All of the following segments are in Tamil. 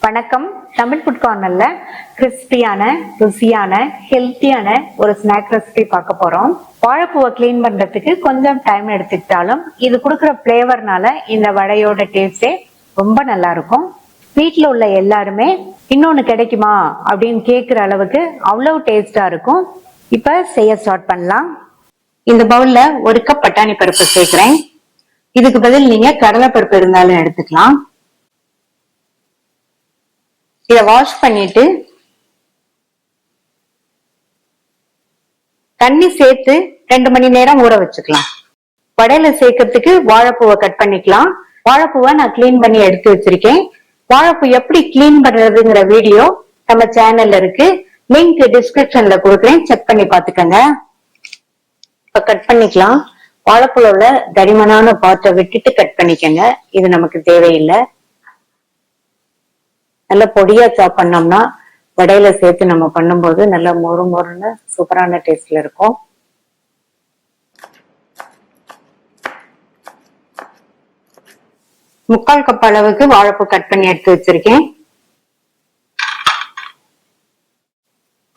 வணக்கம். தமிழ் ஃபுட் கார்னர்ல கிறிஸ்பியான, ருசியான, ஹெல்த்தியான ஒரு ஸ்நாக் ரெசிபி பார்க்க போறோம். வாழைப்பூவை கிளீன் பண்றதுக்கு கொஞ்சம் டைம் எடுத்துக்கிட்டாலும் இது கொடுக்குற ஃபிளேவர்னால இந்த வடையோட டேஸ்டே ரொம்ப நல்லா இருக்கும். வீட்டில் உள்ள எல்லாருமே இன்னொன்னு கிடைக்குமா அப்படின்னு கேட்குற அளவுக்கு அவ்வளவு டேஸ்டா இருக்கும். இப்ப செய்ய ஸ்டார்ட் பண்ணலாம். இந்த பவுல்ல 1 கப் பட்டாணி பருப்பு சேர்க்கிறேன். இதுக்கு பதில் நீங்க கடலை பருப்பு இருந்தாலும் எடுத்துக்கலாம். இதை வாஷ் பண்ணிட்டு தண்ணி சேர்த்து 2 மணி நேரம் ஊற வச்சுக்கலாம். வடையில சேர்க்கறதுக்கு வாழைப்பூவை கட் பண்ணிக்கலாம். வாழைப்பூவை நான் கிளீன் பண்ணி எடுத்து வச்சிருக்கேன். வாழைப்பூ எப்படி கிளீன் பண்றதுங்கிற வீடியோ நம்ம சேனல்ல இருக்கு. லிங்க் டிஸ்கிரிப்ஷன்ல கொடுக்குறேன், செக் பண்ணி பாத்துக்கங்க. இப்ப கட் பண்ணிக்கலாம். வாழைப்பூல உள்ள தடிமனான பார்ட்டை விட்டுட்டு கட் பண்ணிக்கங்க. இது நமக்கு தேவையில்லை. நல்லா பொடியா சாப் பண்ணோம்னா வடையில சேர்த்து நம்ம பண்ணும்போது நல்லா மொறு மொறுன்னு சூப்பரான டேஸ்ட்ல இருக்கும். முக்கால் கப் அளவுக்கு வாழைப்பூ கட் பண்ணி எடுத்து வச்சிருக்கேன்.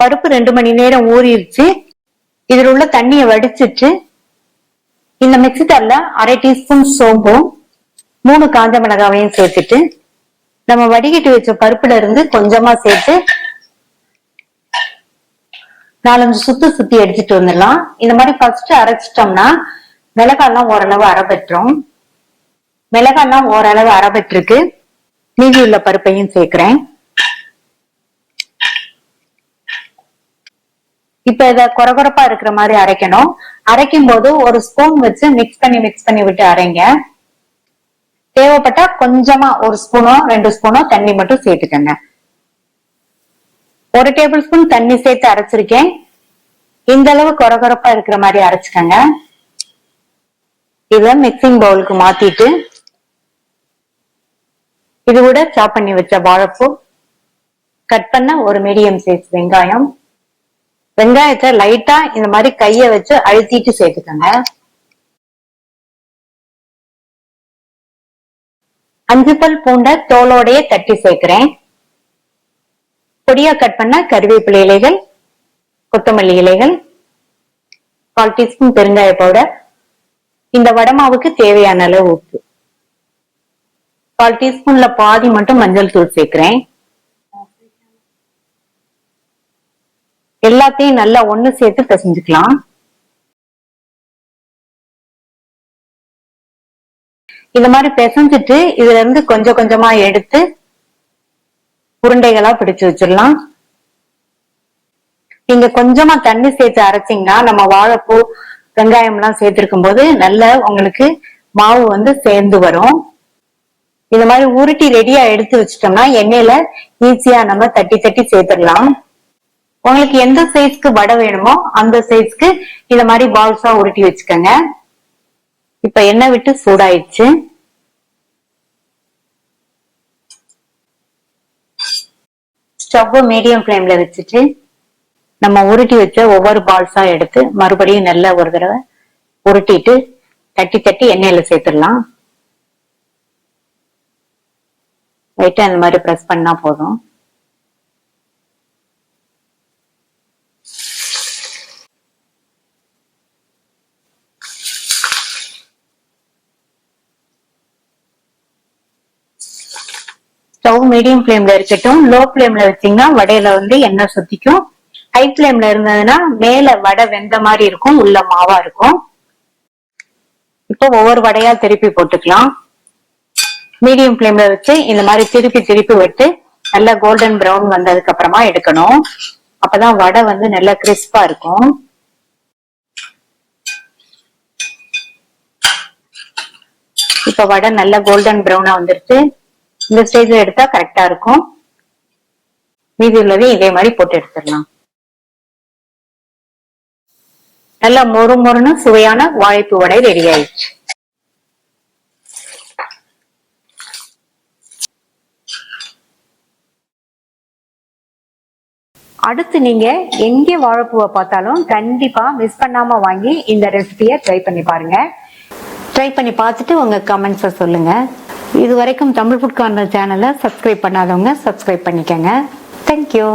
பருப்பு 2 மணி நேரம் ஊறிடுச்சு. இதில் உள்ள தண்ணியை வடிச்சிட்டு இந்த மிக்ஸி ஜார்ல 1/2 டீஸ்பூன் சோம்பும் 3 காஞ்ச மிளகாவையும் சேர்த்துட்டு நம்ம வடிகட்டி வச்ச பருப்புல இருந்து கொஞ்சமா சேர்த்து 4-5 சுத்தி எடுத்துட்டு வந்துடலாம். இந்த மாதிரி ஃபர்ஸ்ட் அரைச்சிட்டோம்னா மிளகாய்லாம் ஓரளவு அரைபெற்றோம். மிளகாய்லாம் ஓரளவு அரைபெற்றிருக்கு. மீதி உள்ள பருப்பையும் சேர்க்கிறேன். இப்ப இத கொரகொரப்பா இருக்கிற மாதிரி அரைக்கணும். அரைக்கும் போது ஒரு ஸ்பூன் வச்சு மிக்ஸ் பண்ணி விட்டு அரைங்க. தேவைப்பட்டா கொஞ்சமா 1 ஸ்பூனோ 2 ஸ்பூனோ தண்ணி மட்டும் சேர்த்துக்கங்க. 1 டேபிள் ஸ்பூன் தண்ணி சேர்த்து அரைச்சிருக்கேன். இந்த அளவு கொரகொரப்பா இருக்கிற மாதிரி அரைச்சுக்கங்க. இத மிக்சிங் பவுலுக்கு மாத்திட்டு இது கூட சாப் பண்ணி வச்ச வாழைப்பூ, கட் பண்ண ஒரு மீடியம் சைஸ் வெங்காயம், வெங்காயத்தை லைட்டா இந்த மாதிரி கைய வச்சு அழுத்திட்டு சேர்த்துக்கங்க. 5 பல் பூண்டை தோலோடைய தட்டி சேர்க்கிறேன். பொடியா கட் பண்ண கறிவேப்பிலை இலைகள், கொத்தமல்லி இலைகள், 1/4 டீஸ்பூன் பெருங்காய பவுடர், இந்த வடமாவுக்கு தேவையான அளவு உப்பு, 1/4 டீஸ்பூன்ல பாதி மட்டும் மஞ்சள் தூள் சேர்க்கிறேன். எல்லாத்தையும் நல்லா ஒண்ணு சேர்த்து பிசைஞ்சுக்கலாம். இந்த மாதிரி பிசைஞ்சிட்டு இதுல இருந்து கொஞ்சம் கொஞ்சமா எடுத்து உருண்டைகளா பிடிச்சு வச்சிடலாம். நீங்க கொஞ்சமா தண்ணி சேர்த்து அரைச்சிங்கன்னா நம்ம வாழைப்பூ வெங்காயம் எல்லாம் சேர்த்திருக்கும் போது நல்ல உங்களுக்கு மாவு சேர்ந்து வரும். இந்த மாதிரி உருட்டி ரெடியா எடுத்து வச்சிட்டோம்னா எண்ணெயில ஈஸியா நம்ம தட்டி தட்டி சேர்த்துடலாம். உங்களுக்கு எந்த சைஸ்க்கு வடை வேணுமோ அந்த சைஸ்க்கு இந்த மாதிரி பால்ஸா உருட்டி வச்சுக்கோங்க. இப்ப எண்ணெய் விட்டு சூடாயிடுச்சு. ஸ்டவ் மீடியம் ஃப்ளேம்ல வச்சுட்டு நம்ம உருட்டி வச்ச ஒவ்வொரு பால்ஸா எடுத்து மறுபடியும் நல்லா ஒரு தடவை உருட்டிட்டு தட்டி தட்டி எண்ணெயில சேர்த்துடலாம். லைட்டா அந்த மாதிரி பிரஸ் பண்ணா போதும். ஸ்டவ் மீடியம் ஃப்ளேம்ல இருக்கட்டும். லோ ஃப்ளேம்ல வச்சீங்கன்னா வடையில எண்ணெய் சுத்திக்கும். ஹை ஃப்ளேம்ல இருந்ததுன்னா மேல வடை வெந்த மாதிரி இருக்கும், உள்ள மாவா இருக்கும். இப்போ ஒவ்வொரு வடையா திருப்பி போட்டுக்கலாம். மீடியம் ஃப்ளேம்ல வச்சு இந்த மாதிரி திருப்பி திருப்பி விட்டு நல்லா கோல்டன் பிரவுன் வந்ததுக்கு அப்புறமா எடுக்கணும். அப்பதான் வடை நல்லா கிறிஸ்பா இருக்கும். இப்ப வடை நல்லா கோல்டன் பிரவுனா வந்துருச்சு. இந்த ஸ்டேஜ்ல எடுத்தா கரெக்டா இருக்கும். மீதி உள்ளதை இதே மாதிரி போட்டு எடுத்துடலாம். நல்லா மொறு மொறுன்னு சுவையான வாழைப்பூ வடை ரெடி ஆயிடுச்சு. அடுத்து நீங்க எங்கே வாழைப்பூவை பார்த்தாலும் கண்டிப்பா மிஸ் பண்ணாம வாங்கி இந்த ரெசிபியை ட்ரை பண்ணி பாருங்க. ட்ரை பண்ணி பார்த்துட்டு உங்க கமெண்ட்ஸை சொல்லுங்க. இது வரைக்கும் தமிழ் ஃபுட் கார்னர் சேனலை சப்ஸ்கிரைப் பண்ணாதவங்க சப்ஸ்கிரைப் பண்ணிக்கங்க. தேங்க்யூ.